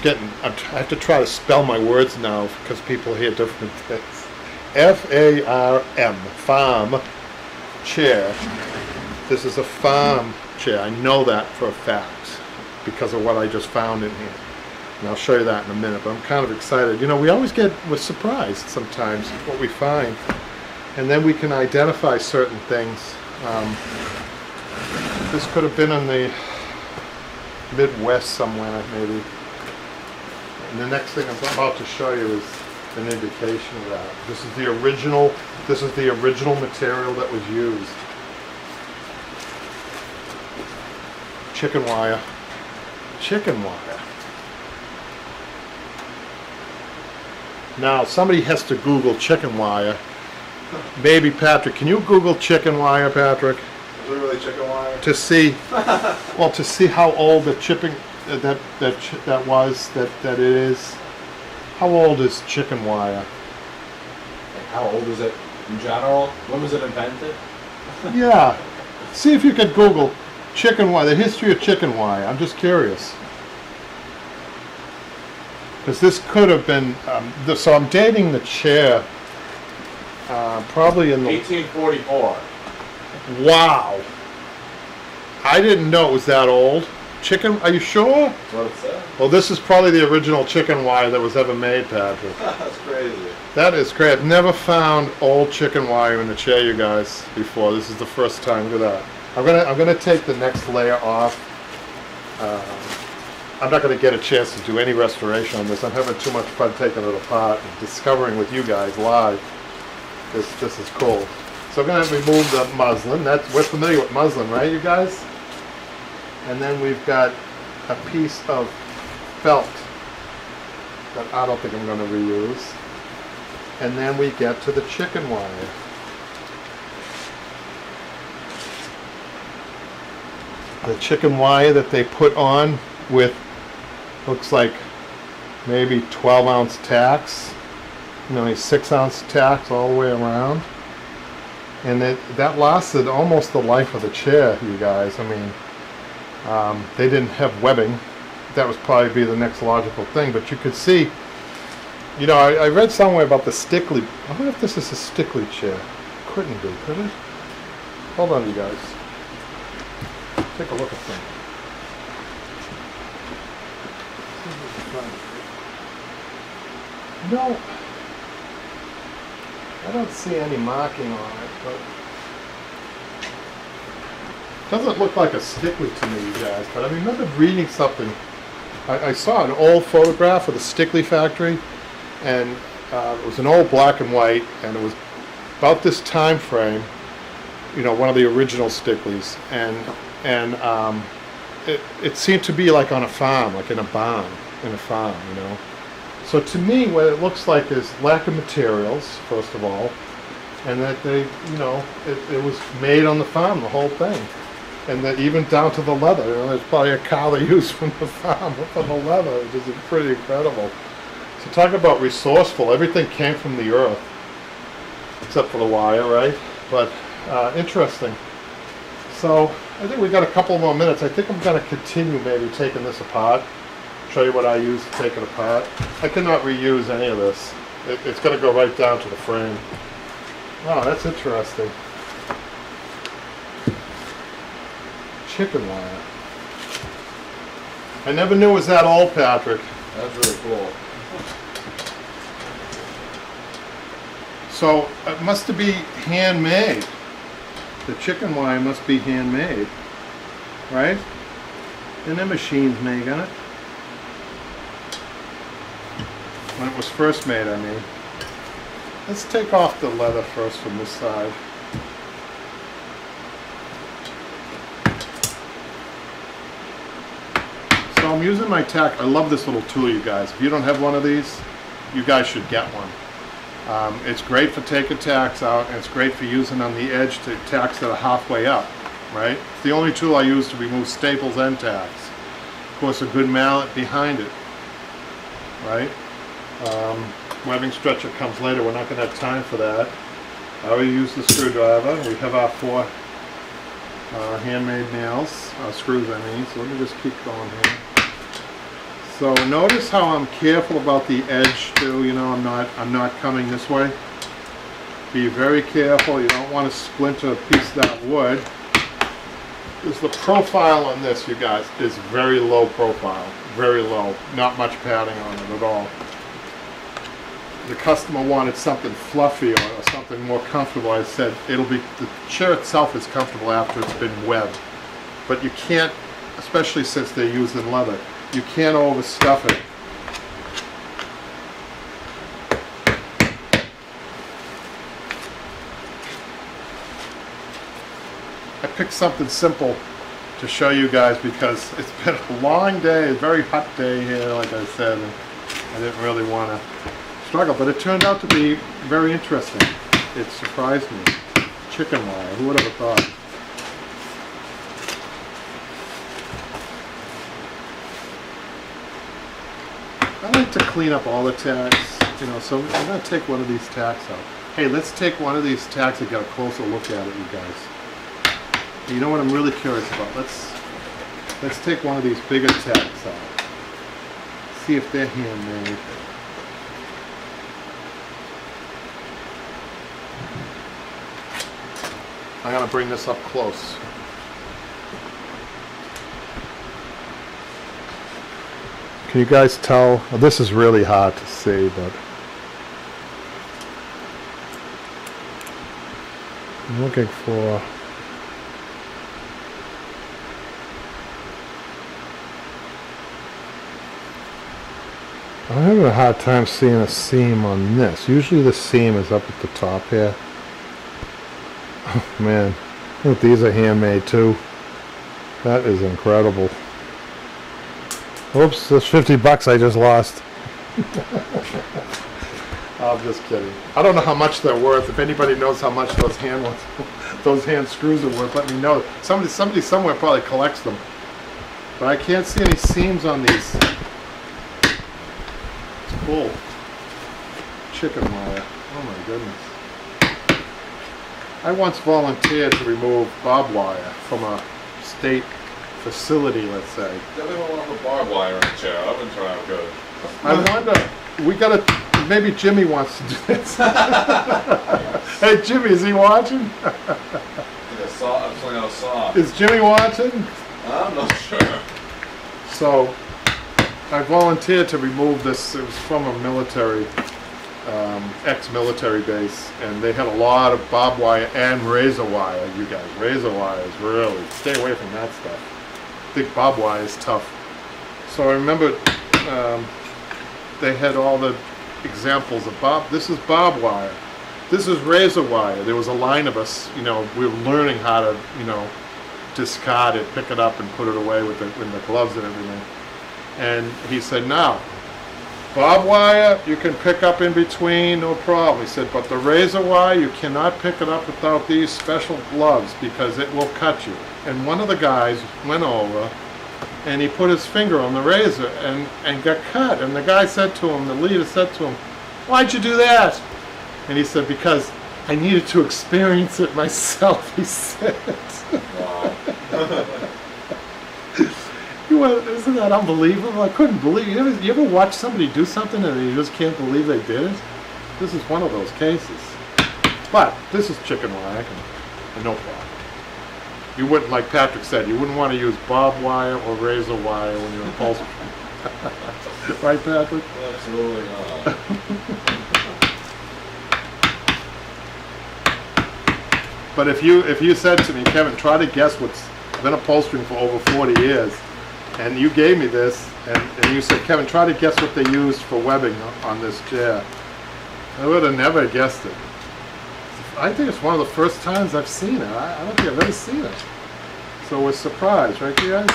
have to try to spell my words now because people hear different things. F-A-R-M, farm chair. This is a farm chair. I know that for a fact because of what I just found in here. And I'll show you that in a minute, but I'm kind of excited. You know, we're surprised sometimes what we find. And then we can identify certain things. This could have been in the Midwest somewhere, maybe. And the next thing I'm about to show you is an indication of that. This is the original material that was used. Chicken wire. Chicken wire. Now, somebody has to Google chicken wire. Maybe Patrick, can you Google chicken wire, Patrick? Is it really chicken wire? To see, well, to see how old the chipping that it is. How old is chicken wire? Like how old is it in general? When was it invented? Yeah. See if you could Google chicken wire, the history of chicken wire. I'm just curious. Because this could have been, so I'm dating the chair. Probably in the 1844. Wow. I didn't know it was that old. Chicken, are you sure? That's what it said. Well, this is probably the original chicken wire that was ever made, Patrick. That's crazy. That is great. I've never found old chicken wire in the chair, you guys, before. This is the first time. Look at that. I'm gonna take the next layer off. I'm not gonna get a chance to do any restoration on this. I'm having too much fun taking it apart and discovering with you guys live. This is cool. So I'm going to remove the muslin. We're familiar with muslin, right, you guys? And then we've got a piece of felt that I don't think I'm going to reuse. And then we get to the chicken wire. The chicken wire that they put on with, looks like maybe 12-ounce tacks. You know, 6-ounce tacks all the way around. And that lasted almost the life of the chair, you guys. I mean, they didn't have webbing. That would probably be the next logical thing. But you could see, you know, I read somewhere about the Stickley. I wonder if this is a Stickley chair. Couldn't be, could it? Hold on, you guys. Take a look at them. No. I don't see any marking on it, but doesn't look like a Stickley to me, you guys. But I remember reading something. I saw an old photograph of the Stickley factory, and it was an old black and white, and it was about this time frame. You know, one of the original Stickleys, and it seemed to be like on a farm, like in a barn, in a farm, you know. So to me, what it looks like is lack of materials, first of all. and that they, you know, it was made on the farm, the whole thing. And that even down to the leather, you know, there's probably a cow they used from the farm for the leather, which is pretty incredible. So talk about resourceful, everything came from the earth, except for the wire, right? But interesting. So I think we got a couple more minutes. I think I'm going to continue maybe taking this apart, show you what I use to take it apart. I cannot reuse any of this. It's going to go right down to the frame. Oh, that's interesting. Chicken wire. I never knew it was that old, Patrick. That's really cool. So it must be handmade. The chicken wire must be handmade, right? And the machines making it. When it was first made, I mean. Let's take off the leather first from this side. So I'm using my tack. I love this little tool, you guys. If you don't have one of these, you guys should get one. It's great for taking tacks out, and it's great for using on the edge to tacks that are halfway up, right? It's the only tool I use to remove staples and tacks. Of course, a good mallet behind it, right? Webbing stretcher comes later. We're not going to have time for that. I already used the screwdriver. We have our 4 handmade nails, screws I mean, so let me just keep going here. So notice how I'm careful about the edge too, you know, I'm not coming this way. Be very careful, you don't want to splinter a piece of that wood. Because the profile on this, you guys, is very low profile, very low, not much padding on it at all. The customer wanted something fluffy or something more comfortable. I said the chair itself is comfortable after it's been webbed, but you can't, especially since they're using leather, you can't overstuff it. I picked something simple to show you guys because it's been a long day, a very hot day here, like I said, and I didn't really want to struggle, but it turned out to be very interesting. It surprised me. Chicken wire, who would have thought? I like to clean up all the tacks, you know, so I'm going to take one of these tacks out. Hey, let's take one of these tacks and get a closer look at it, you guys. You know what I'm really curious about? Let's take one of these bigger tacks out. See if they're handmade. I'm going to bring this up close. Can you guys tell? Well, this is really hard to see, but I'm looking for I'm having a hard time seeing a seam on this. Usually the seam is up at the top here. Oh man, look, these are handmade too. That is incredible. Oops, that's $50 I just lost. I'm just kidding. I don't know how much they're worth. If anybody knows how much those hand screws are worth, let me know. Somebody somewhere probably collects them. But I can't see any seams on these. It's cool. Chicken wire. Oh my goodness. I once volunteered to remove barbed wire from a state facility, let's say. Definitely want to put barbed wire in the chair. I've been trying to go. I wonder, we gotta, maybe Jimmy wants to do this. Hey Jimmy, is he watching? I'm pulling out a saw. Is Jimmy watching? I'm not sure. So, I volunteered to remove this. It was from a military, ex-military base, and they had a lot of barbed wire and razor wire, you guys. Razor wire is really, stay away from that stuff. I think barbed wire is tough. So I remember they had all the examples of this is barbed wire. This is razor wire. There was a line of us, you know, we were learning how to, you know, discard it, pick it up and put it away with the gloves and everything. And he said, now, Barbed wire, you can pick up in between, no problem. He said, but the razor wire, you cannot pick it up without these special gloves because it will cut you. And one of the guys went over and he put his finger on the razor and got cut. And the guy said to him, the leader said to him, why'd you do that? And he said, because I needed to experience it myself, he said. Wow. Isn't that unbelievable? I couldn't believe it. You ever watch somebody do something and you just can't believe they did it? This is one of those cases. But this is chicken wire, and no problem. You wouldn't, like Patrick said, you wouldn't want to use barbed wire or razor wire when you're upholstery. Right, Patrick? Absolutely not. But if you said to me, Kevin, try to guess what's been upholstering for over 40 years, and you gave me this, and you said, Kevin, try to guess what they used for webbing on this chair, I would have never guessed it. I think it's one of the first times I've seen it. I don't think I've ever seen it. So we're surprised, right, you guys?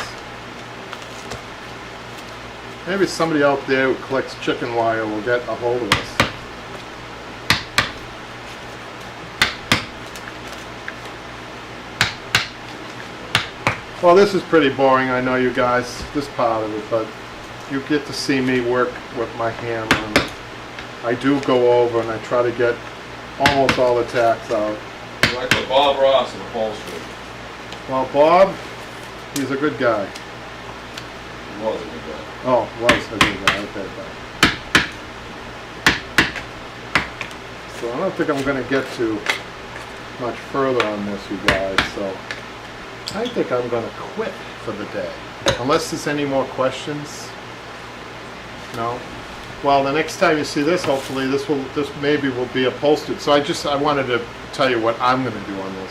Maybe somebody out there who collects chicken wire will get a hold of us. Well, this is pretty boring, I know you guys, this part of it, but you get to see me work with my hammer. And I do go over and I try to get almost all the tacks out. You're like the Bob Ross of upholstery. Well, Bob, he's a good guy. He was a good guy. Oh, was a good guy, okay. So I don't think I'm going to get too much further on this, you guys, so I think I'm going to quit for the day. Unless there's any more questions. No? Well, the next time you see this, hopefully this maybe will be upholstered. So I wanted to tell you what I'm going to do on this.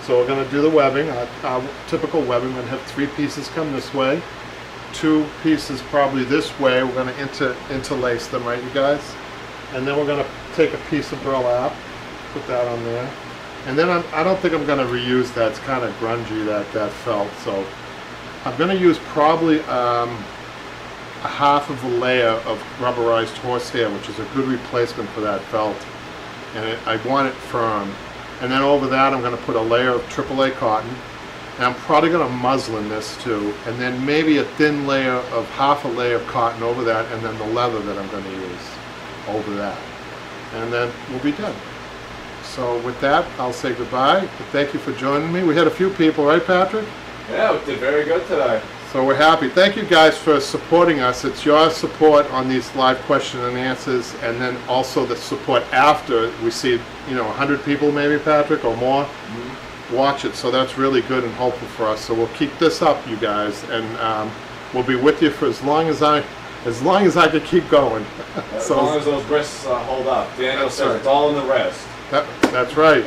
So we're going to do the webbing, our typical webbing. We're going to have 3 pieces come this way, 2 pieces probably this way. We're going to interlace them, right, you guys? And then we're going to take a piece of burlap, put that on there. And then I don't think I'm going to reuse that. It's kind of grungy, that felt. So I'm going to use probably a half of a layer of rubberized horsehair, which is a good replacement for that felt. And I want it firm. And then over that I'm going to put a layer of AAA cotton. And I'm probably going to muslin this too. And then maybe a thin layer of half a layer of cotton over that, and then the leather that I'm going to use over that. And then we'll be done. So with that, I'll say goodbye. Thank you for joining me. We had a few people, right, Patrick? Yeah, we did very good today. So we're happy. Thank you guys for supporting us. It's your support on these live question and answers, and then also the support after we see, 100 people maybe, Patrick, or more, watch it. So that's really good and hopeful for us. So we'll keep this up, you guys, and we'll be with you for as long as I can keep going. As long as those wrists hold up. Daniel says right. It's all in the wrist. That's right.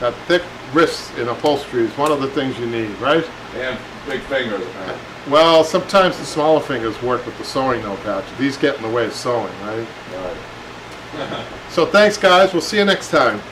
That thick wrist in upholstery is one of the things you need, right? And big fingers, apparently. Well, sometimes the smaller fingers work with the sewing, though, Patrick. These get in the way of sewing, right? Right. So thanks, guys. We'll see you next time.